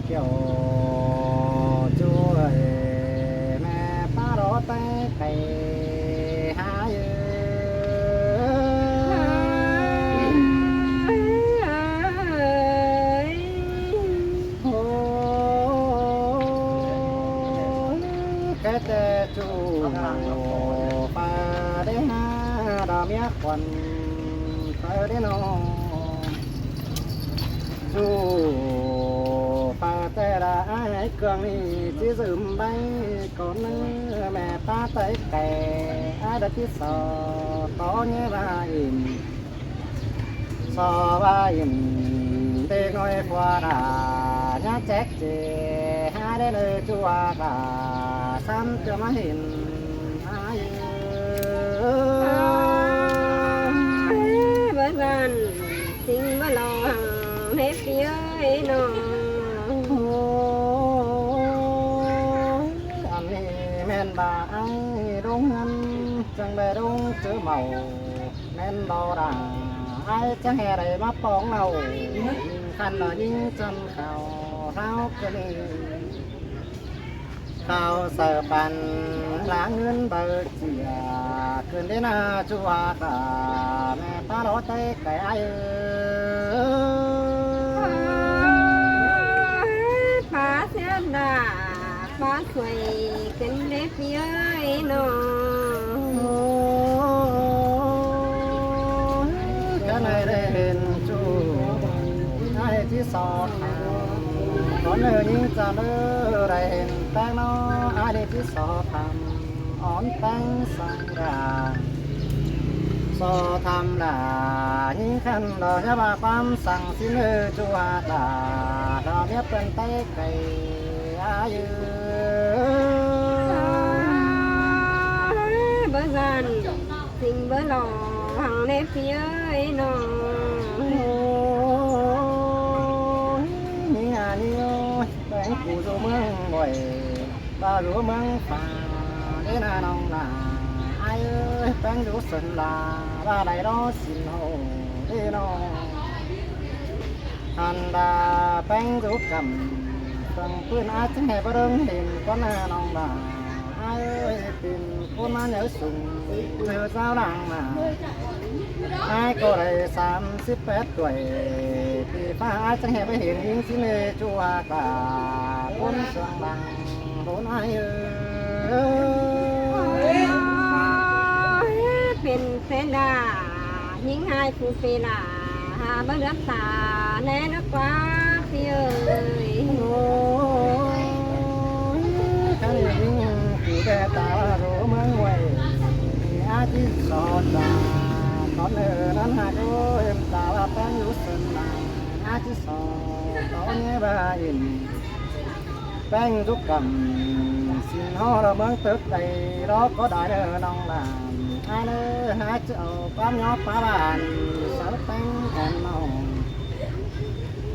kiểu chúa mẹ ba đó tay cày hai cái tê chú ba đế ha đò mía quần ba đế nó chú ba tê là ai cường đi chỉ dùm bay con mẹ ba tới kè ai đã chỉ sợ có nhé ba im so ba im tê ngồi qua đà nhá chết chê hai đứa nơi chua cả xăm cho má hình ai bữa gần xin bữa lo hằng hết phía nó anh men bà ai đúng anh chẳng bề đúng chữ màu men bao đà ai chẳng hè đầy mắt bóng nào khăn là những chân khảo rau cơ đi khảo sợ bàn lá ngân bờ chìa cơn đến chua cả mẹ ta đó tay cái ai phá xe đà phá xuôi kinh đế phía nó cái này đây hình chú ai chỉ so có nơi những cha nơi đây hình tăng nó ai đây chỉ so thầm ón tăng sang gà so thầm là những khăn đó nhá bà quan sang xin ơi chú à là đó biết bên tay cây ai bữa gần xin bữa lo hằng đế phía nó bánh củ rô mương ngồi ba rúa mương phà đến nông là ai ơi bánh rúa sân là ba đại đó xin hồ đi nó hành đà bánh rúa cầm phần phương ai chẳng hề có đơn hình con nông là ai ơi tìm con má nhớ sùng nhớ sao đằng mà ai cô đây 38 tuổi thì pha ai chẳng hề với hiện những xin lê chua cả con sương bằng bốn aiเป็นเฟดายิ่งให้ผู้เฟดาหาบังรับตาแน่นักว่าพี่เอ้ย cái những cụ bè ta rủ mướn quầy ai chỉ so ta có nơiนั้นหาดูเอ็มตาว่าแป้งอยู่สนานอาจิสอตอนนี้บ่าอินแป้งทุกกำสิ่งห่อเราเมืองตึกใดเราก็ได้เด้อน้องหลานไอ้เด้อหาเจ้าความยอดป้าบ้านสาวแป้งแอนน้อง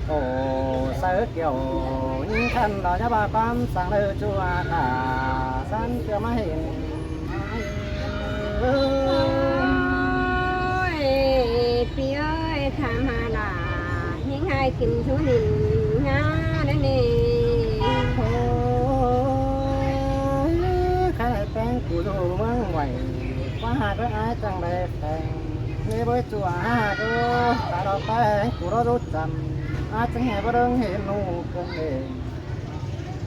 โอ้สาวเกี่ยวยิ่งขันเราจะบ่าความสั่งเด้อจัวตาสันเกี่ยวมาเห็นพี่เอ้ยทำหาดายิ่งให้กินทุนินงาได้นี่ cái tên của đồ mương quẩy quá hà cái ai chẳng đẹp thành nghe với chùa hà cơ ta đâu tay của nó rút chầm ai chẳng hề có đơn hiện nụ cùng để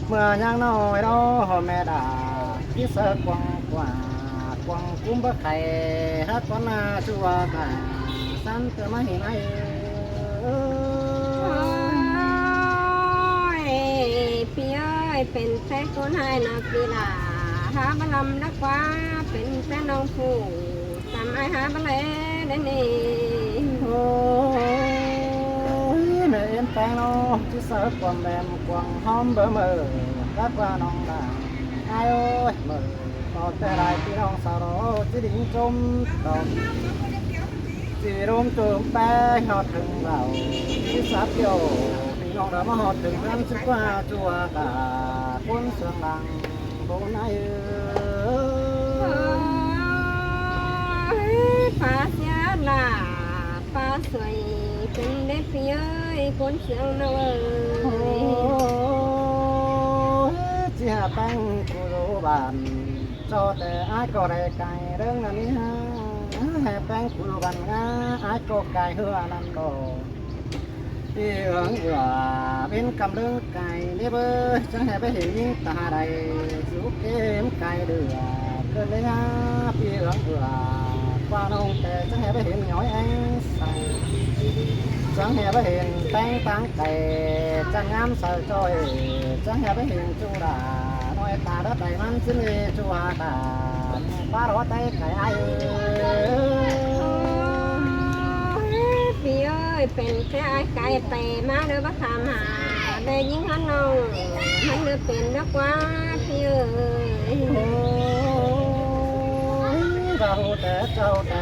mưa nhang nồi đó hồi mẹ đã biết sơ quăng cũng bất thầy hát con chùa cả san từ mấy hiện nay พี่เอ้ยเป็นแฟนคนให้นะพี่ลาหาบลำนักว่าเป็นแฟนน้องผู้ทำไอหาบลได้นี่ mẹ em tan nó chứ sợ quăng đèn quăng hôm bữa mờ các qua non là ai ơi mờ có thể lại thì non sao đó chỉ định trông đồng chỉ đôm trộm bé họ thường vào chứ sát kiểu thì non đó mà họ thường ăn chứ qua chùa cả quân sương làng bốn ai phá xe là phá xoay kinh đế phía ơi con sương nào ơi chỉ hà tăng cô dỗ bàn choแต่ai có đầy cài đơn là ní ha hà tăng cô dỗ bàn ngã ai có cài hứa nằm đồ đi hướng vừa bên cầm lưng cài đi bơi chẳng hề biết hình những ta đầy giúp kiếm cài được cơn lấy ha đi hướng vừa qua nông tề chẳng hề biết hình nhói anh say chẳng hề biết hình tăng tăng tề chẳng ngắm sợ trôi chẳng hề biết hình chu đà nói ta đất đầy man xin đi chu hà ta ba đó tay cài ai พี่เอ้ยเป็นแค่ไก่ไปมาเด้อบ่ถามหาได้ยิงหันน้องมันเด้อเป็นนักว่าพี่เอ้ย เราแต่เจ้าแต่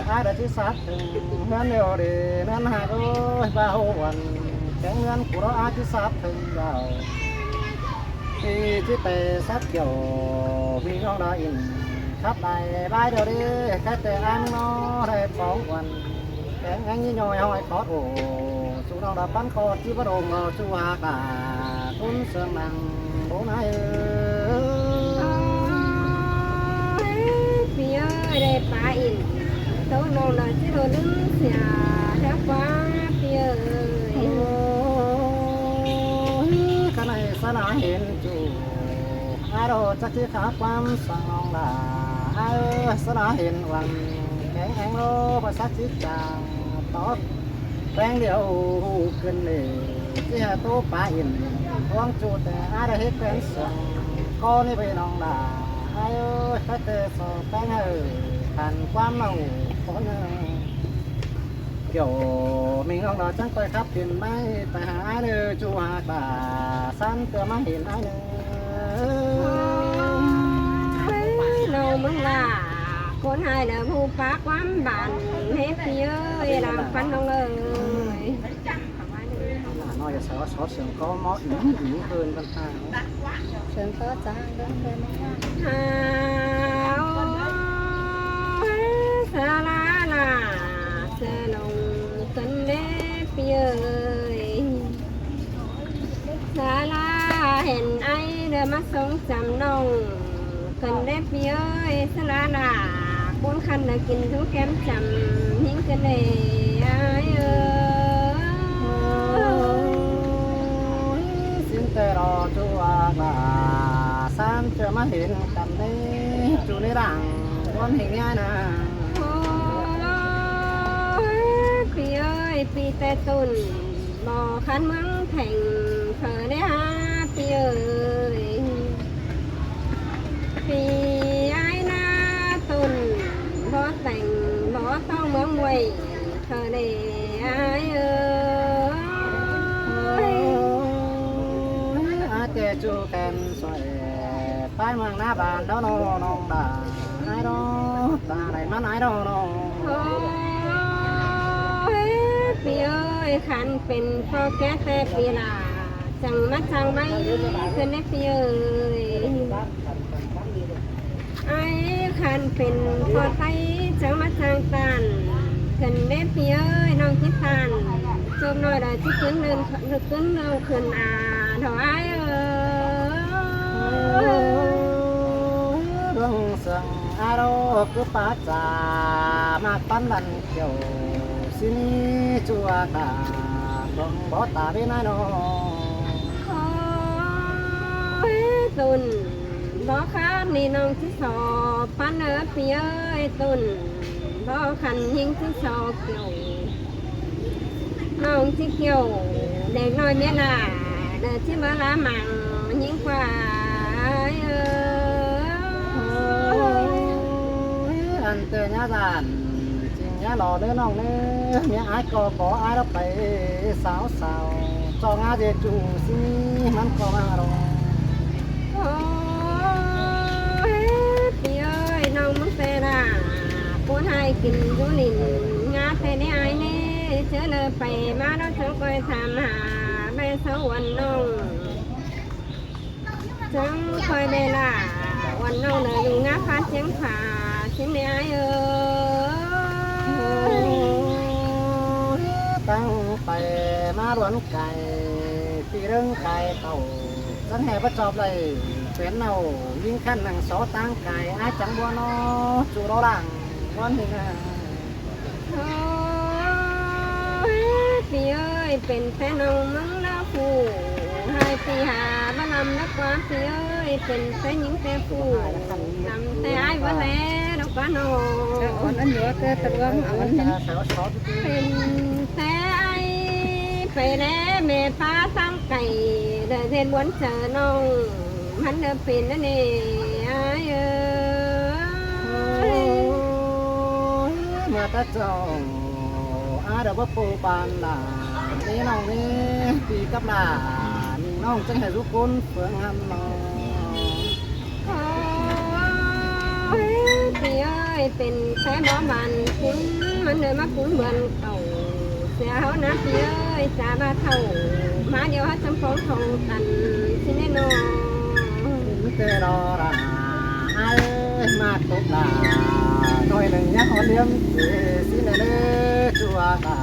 ai đã chỉ sát từng ngân điều đi nên hai đôi bao quần cái ngân của nó ai chỉ sát từng vào khi chỉ tề sát kiểu vì nó đã in khắp đại bay đều đi cái tề ăn nó đây phóng quần cái anh như nhồi hỏi có ổ chú nó đã bắn kho chỉ bắt đầu ngờ chú hà cả tuấn sơn nàng bố nai พี่เอ้ยได้ปลาอินโตโนนเลยที่โดนลืมเสียแล้วว่าพี่เอ้ย cái này sao nào hiện chủ ai đâu chắc chỉ khá quan sang là ai ơi sao nào hiện bằng cái anh lô và sắc chỉ chàng tốt quen điều cần để chỉ là tô phá hiện quang chủแต่ai đã hết quen sang con đi về nòng là ai ơi khách tê sò cánh ơi thành quan màu có kiểu mình không đó chắc tôi khắp tiền bay tại hà ai nữa chú hà bà san cửa má hiện ai nữa เรามึงล่ะคนให้เด้อผู้ปากความบานเฮ็ดพี่เอ้ยดังฟันน้องเอ้ย nói cho sáu sườn có mót những hơn con ta เชิญโต๊ะจ้าเด้อเพิ่นหาวสาลาล่ะเสลงกันเด้พี่เอ้ยสาลาเห็นไอ้เด้อมาทรงจำน้องกันเด้พี่เอ้ยสาลาล่ะคนคันน่ะกินทุกแก้มจำยิ่งกันเด้ไอ้เอ้ย xin tê rò chú là san chưa má hiện cầm đi chú đi đằng con hình ai nè โอ้ยพี่เอ้ยปีแต่ตุนบ่คันเมืองแข่งเธอได้หาพี่เอ้ยพี่ไอ้หน้าตุนบ่แต่งบ่ต้องเมืองไว้เธอได้ไอ้เอ้ย ai tê chú kèm xoay tay mang ná bàn đó nó nong đà ai đó ta này má ai đó nó โอ้ยพี่เอ้ยคันเป็นพอแก่แต่ปีลาจังมาจังไม่ขึ้นได้พี่เอ้ยไอ้คันเป็นพอไทยจังมาจังตันขึ้นได้พี่เอ้ยน้องคิดตันจบหน่อยได้ที่ขึ้นเดินขึ้นเดินขึ้นเท่าไอ้เอ้ย đường sương ai đâu cứ phá trà mà con lần kiểu xin chùa cả đường bỏ ta bên ai nó โอ้ยตุนบ่คันนี่น้องที่สอบปันเอ้อพี่เอ้ยตุนบ่คันยิงที่สอบเกี่ยวน้องที่เกี่ยวเด็กน้อยเมียล่ะเดินที่มาละมังยิงกว่าเอ้ย anh từ nhà giàn chỉ nhà lò đứa nòng nữa nhà ai có ai đó phải sáo sáo cho ngã về chủ xin hắn có mà đâu โอ้ยพี่เอ้ยน้องมึงเป็นอ่ะพูดให้กินดูนินงาแต่ได้ไอ้นี่เจอเลยไปมาเราเธอคอยทำหาไปสวรรค์น้องจังคอยได้ล่ะวันน้องเลยอยู่งาพาเชียงผาเชียงได้ไอ้เอ้ย ตั้งไปมาล้วนไก่ที่เรื่องไก่เต่า สังแห่ประจอบเลยเป็นเอายิ่งขั้นหนังสอตั้งไก่อาจังบัวนอจูโรรังวันนี้นะ โอ้ยพี่เอ้ยเป็นแฟนน้องมึงแล้วผู้ให้พี่หาบ้านำนักว่าพี่เอ้ยเป็นแฟนหญิงแต่ผู้นำแต่ไอ้วันแล้วดอกว่าน้อง อ่อนอันเหนือเกิดตะรวงเอาอันนั้น สาวสอทุกที เป็นแต่ไอ้ไปแล้วแม่ฟ้าตั้งไก่เดินเรียนวนเจอน้องมันเดินเป็นนั่นเองไอ้เอ้ย เมื่อตาเจ้าอาเดบปูปานลานี่น้องนี่ปีกับลานี่น้องจังให้ทุกคนเฟื่องหันน้อง โอ้ยพี่เอ้ยเป็นแค่บ่มันคุณมันเลยมาคุณเหมือนเก่าเสียเขานะพี่เอ้ยจาบาเท่ามาเดียวให้จำฟองทองกันสิแน่นอน เตรอราไอ้มาตกลาหน่อยหนึ่งยักษ์เลี้ยงสิเนเล่จัวตา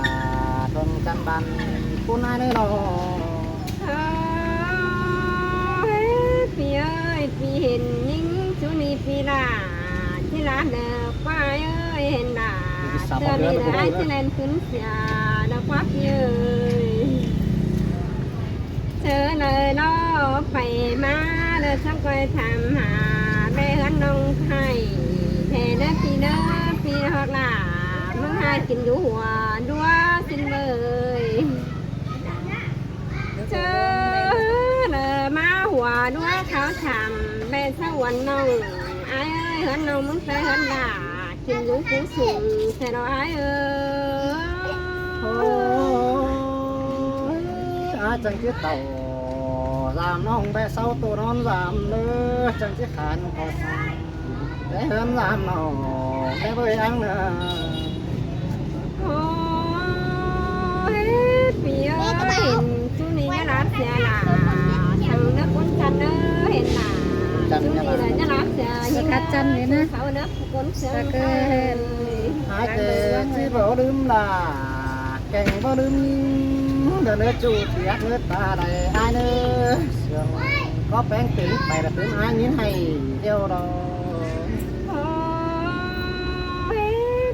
ตรงจันบันคุณนายเนอ โอ้ยพี่เอ้ยพี่เห็นยิ่งชุนีพี่ลาที่ลาเด็กว่าเอ้ยเห็นด่าเสื้อนี่เลยไอ้ที่เล่นขึ้นเสียดอกว่าพี่เอ้ยเจอเลยล้อไปมาเลยช่างคอยทำหาแม่ฮันน้องไข่เทเด้อพี่เด้อพี่ฮอกล่ะมึงหากินอยู่หัวดัวสิ้นเบย เจอเลยมาหัวด้วยเขาฉ่ำเป็นสวรรค์น้องไอ้เอ้ยเหินน้องมึงใส่เหินด่ากินอยู่สูงสูงใส่เราไอ้เอ้ย อาจังที่เต่าลามน้องแบะเศร้าตัวนอนลามเลือจังที่ขานก็สั่งแต่เฮิมลามน้องแม่เบยอังเนอ โอ้ยพี่เอ้ยช่วงนี้ยาลับเสียหล่ะทางนักคนจันเอ้ยเห็นหล่ะช่วงนี้เลยยาลับเสียเขาเนักคนเสียเอ้ย หายเจที่บ่ลืมลาแก่งบ่ลืมเดินเนื้อจูดเปียกเนื้อตาใดอายเนื้อเสื่อมก็แป้งติ๋งไปแต่ติ๋งอายยิ้มให้เดียวดอก โอ้ย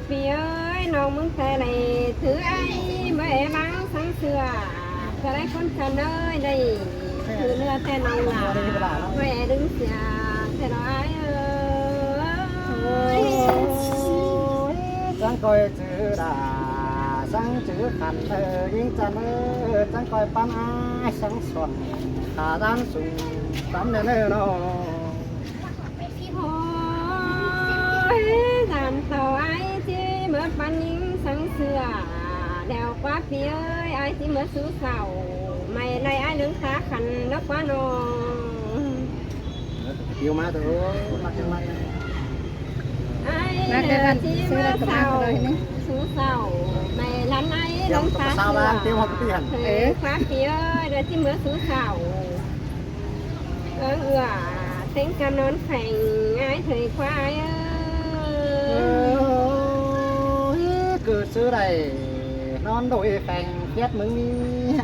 พี่เอ้ยน้องมึงแต่ไหนถือไอ้ไม่บังสังเสือจะได้คนฉันเอ้ยได้ถือเนื้อแต่น้องหลาไม่ดึงเสียแต่น้อยเอ้ย จังคอยจือดาสังจือขันยิ่งจันจังคอยปั้นอายสังส่วนขาด้านสูงตำเนื้อเนาะ โอ้ยสามเต่าไอ้ที่เมื่อปันยิงสังเสือเดวกว่าพี่เอ้ยไอ้ที่เมื่อสู้เสาไม่ได้ไอ้เรื่องขาขันนักว่าน้อง เดี๋ยวมาเถอะรักจังเลย ไอ้เดือที่เมื่อเสาสู้เสาไม่ลันไอ้เรื่องขาเสือเฮ้ยกว่าพี่เอ้ยเดือที่เมื่อสู้เสาเต็งกำนอนแข่งไอ้เถยควายเอ้ย เกิดซื้อไรนอนโดยแฟงเพียดมึงนี่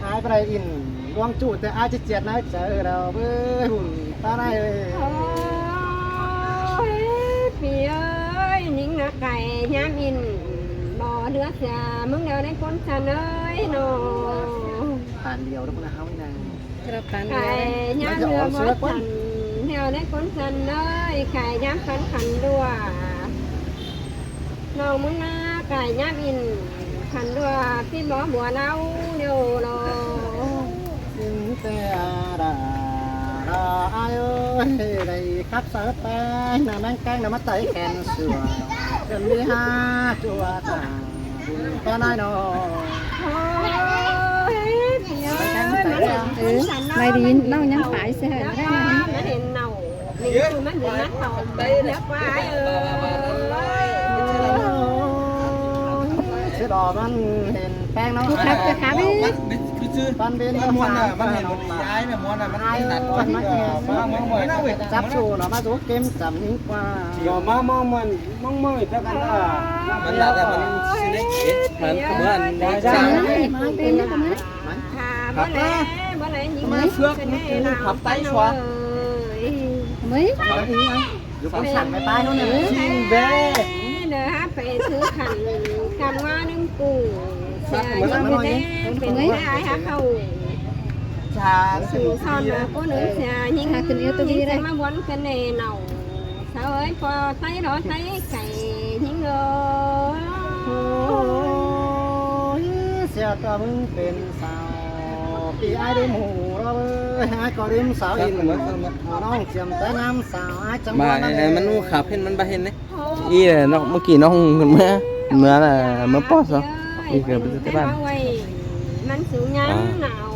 อายไปไรอินดวงจูดแต่อายจะเจียดนะเจอเราเบ้อหุ่นตาได้เลย โอ้ยพี่เอ้ยนิ่งนะไก่ย้ำอินบ่เดือเสียมึงเดียวในคนฉันเอ้ยโน ผ่านเดียวแล้วมันเอาไม่นาน กระปัน ไก่ย้ำเดือบ่ฉันเดียวในคนฉันเอ้ยไก่ย้ำขันขันด้วยน้องมึงนะไก่ย้ำอินขันด้วยพี่บ่บัวเน่าเดียวโล สิ่งแต่ดาอายเอ้ยได้คับเสิร์ฟไปน้ำแมงแกงน้ำมันไตแขนเสือจนมีห้าจัวตาก็ได้นอ โอ้ยพี่เอ้ยมันเห็น ไม่ดีน้องยังฝ่ายเสีย แล้ว ได้ ก็ ไหม มันเห็นเน่านี่คือมันอยู่นัดต่อไปแล้วควายเอ้ย เสือดอกมันเห็นแป้งน้อง ครับจะขาดิ คือ chứ món là văn hệ một cái là món là văn hệ đặt con mong mời nó về sắp xù nó mà rút kem chấm những qua rồi mong mời các bạn là mình xin đấy mình không muốn ăn Mai tên nó có mấy? Bữa nay những mấy phước học tay xóa Mấy? dù có sẵn cái tay nó nữa xin về nè phải thứ khẩn cầm hoa đứng cù những cái đấy ai hát khâu trà sự son là có nữ xà nhưng sẽ mà quấn cái này nào sao ấy qua thấy đó thấy cày những người เสียตัวมึงเป็นสาวปีไอ้ได้หมูเราหาก็ริมสาวอินน้องเจียมแต่น้ำสาวไอ้จังหวะ màมันขับเห็นมันไปเห็นđấy y là nóเมื่อกี้nó không mưa là mưa post sao y cái bây giờ tới banมันสูงยังหนาว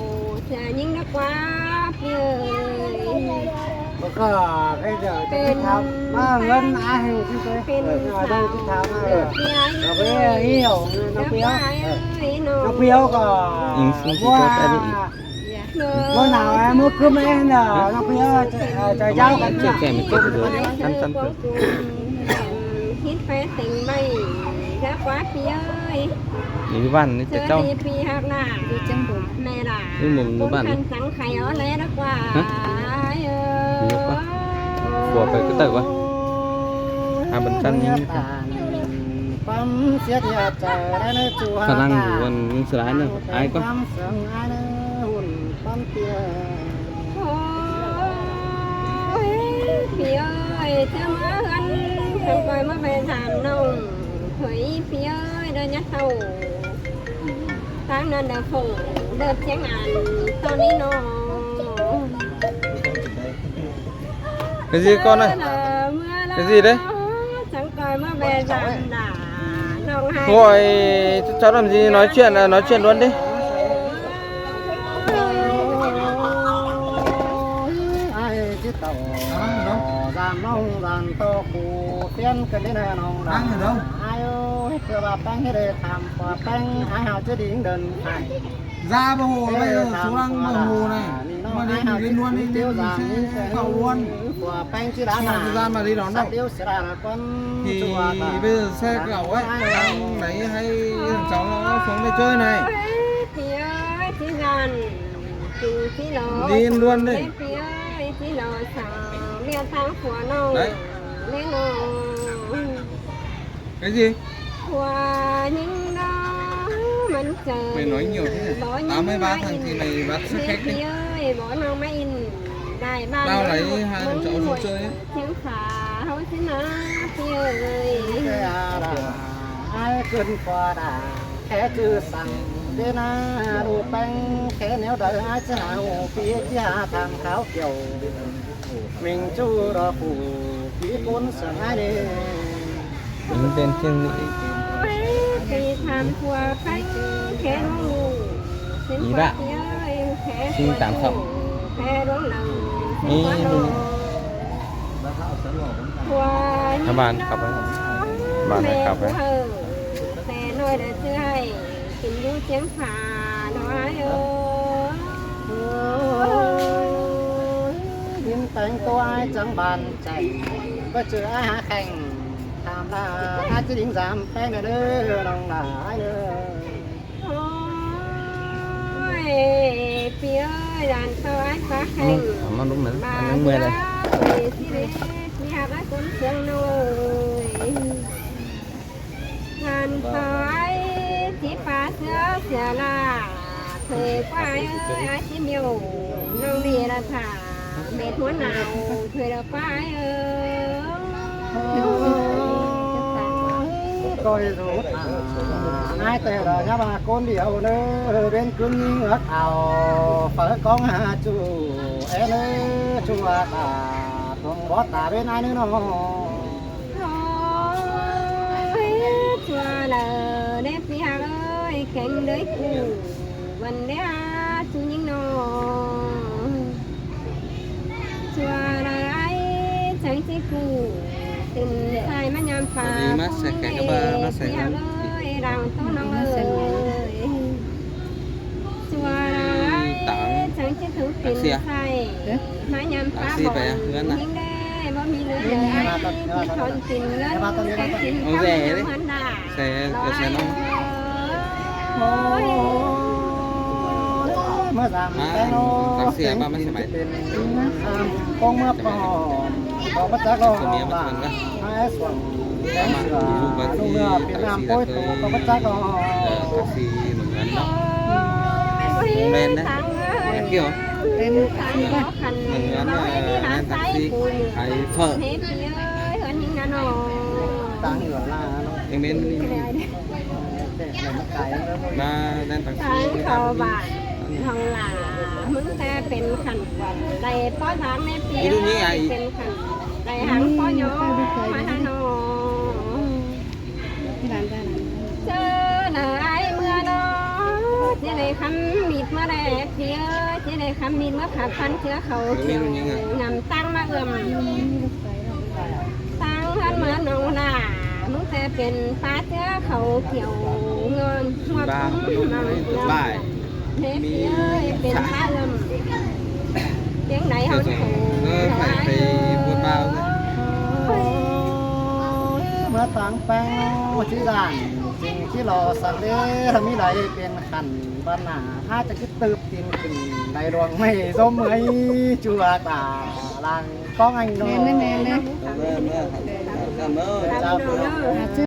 จะยิ่งนักว่าเพื่อ ก็ไอ้เดี๋ยวจะทำมาเงินไอ้ที่เคยได้ที่ทำเราไปเหี่ยวน้องเปียวน้องเปียวก็ว่าหนาวเมื่อคืนไม่เนาะน้องเปียวจะเย้ากัน chưa kèm một chút rồi ăn ăn hít phé tình bay đã quá phía ơi những văn nó chơi cháu đi học là mẹ là một bạn trắng khay ở lẽ đó quá của phải cái tử quá bên chân khả năng của con sửa lái nữa ai có phía ơi cho má anh không coi má về làm nông thủy phía ơi đưa nhát tàu sáng nên đã phụ đợt chén ăn to đi nó cái gì con ơi cái gì đấy chẳng coi má về làm đã nông hai ngồi cháu làm gì nói chuyện luôn đi làm nông làm to cụ tiên cái đấy là nông làm ai ơi cứ bà bánh hết để làm quả bánh ai hào chưa đến đơn phải ra bờ hồ bây giờ xuống lăng bờ hồ này mà đi lên luôn đi tiêu giảm khẩu luôn quả bánh chứ đã thời gian mà đi đón đâu tiêu sẽ là con thì bây giờ xe cẩu ấy anh lấy hay cháu nó xuống đây chơi này đi luôn đi đấy cái gì mày nói nhiều thế 83 thằng thì mày bắt xe khách đi tao lấy hai thằng cháu xuống chơi ấy aiขึ้นกว่าด่าแค่ชื่อสั่งเดน่าดูแป้งแค่แนวเดินอาจจะหาหูปีที่หาทางขาวเกี่ยวมิงจูรอผู้ปีคนสั่งไอ้เด้ mình tên trên Mỹ thì tham qua khách khẽ ngu xin ý qua bạn khẽ xin tạm không khẽ đón lòng ý qua các bạn cặp ấy bạn này cặp ấyแต่น้อยได้ซื้อให้กินอยู่เชียงผาน้อยเออ ยิ้มแต่งตัวไอ้จังบานใจก็เจอไอ้หาแข่งทำละอาจจะดิ้งสามแป้งเด้อน้องหลายเด้อ ôi phía ơi đàn tao ái phá hành mà đúng nữa bà anh 10 này đi học ái cũng sương đâu ơi đàn tao ái chỉ phá sữa sữa là thời qua ái chỉ miêu nông đi là thả mệt muốn nào thời đâu qua ái coi rút ai tè rồi nha bà con điệu nữa bên cương nghi ngất ảo phở con hà chú em ơi chú à ta không bó ta bên ai nữa nó chùa lờ đẹp đi hà ơi cánh đấy cũ vần đấy à chú những nó chùa là ai chẳng chỉ cũ tình sai mà nhầm phà đi mát sẽ cái bà mát sẽ ơi đào tô nông ơi chùa là ยังจะถึงปิ่นใส่มายำปลาบอลยิงได้บ่มีเลือดเลยที่ชนปิ่นเงินแกงกินข้าวมันด่า xe cái xe nó โอ้ยเมื่อสามแต่โน้กองเมื่อปอนกองพระจักรบ้านไอ้ส่วนแดงเสือลูกเมื่อเป็นน้ำโป้ยโตกองพระจักร taxi mình gắn đó lên đấy em kêu เต็มคันป่ะ mình gắn lên taxi phải phở เฮ้ยพี่เอ้ยเหินยิงนะน้อง ตาเหนือล่าเนาะ em đến เด็กเลยมาไก่แล้ว ba lên ทาง taxi เขาบ้านทองหลามึงแต่เป็นขันในป้อทางในเปียเป็นขันในหางป้อยอมาทางน้อง ที่ร้านได้นะ เจอหน่ายเมื่อน้องจะได้คำมีดมาแลกเสียจะได้คำมีดมาผักพันเชื้อเขาเขียวนำตั้งมาเอื้อม มีรถไฟเรา ตั้งหันมาน้องหน้ามึงแต่เป็นฟ้าเชื้อเขาเขียวเงินหัว ba ตุ้มน้ำ bài เฮ้ยเอ้ยเป็นฟ้าเอื้อมเสียงไหนเขาถูก phải phải buôn bao thôi เมื่อต่างแปลงที่ด่านสิ่งที่รอสักเด้ทำมิไรเป็นขันบ้านหนาถ้าจะคิดตืบตีนขึ้นในดวงไม่ส้มไม่จัวตาลังก้องอันโน แม่นเลย cảm ơn ตามน้องเด้อ เจ้า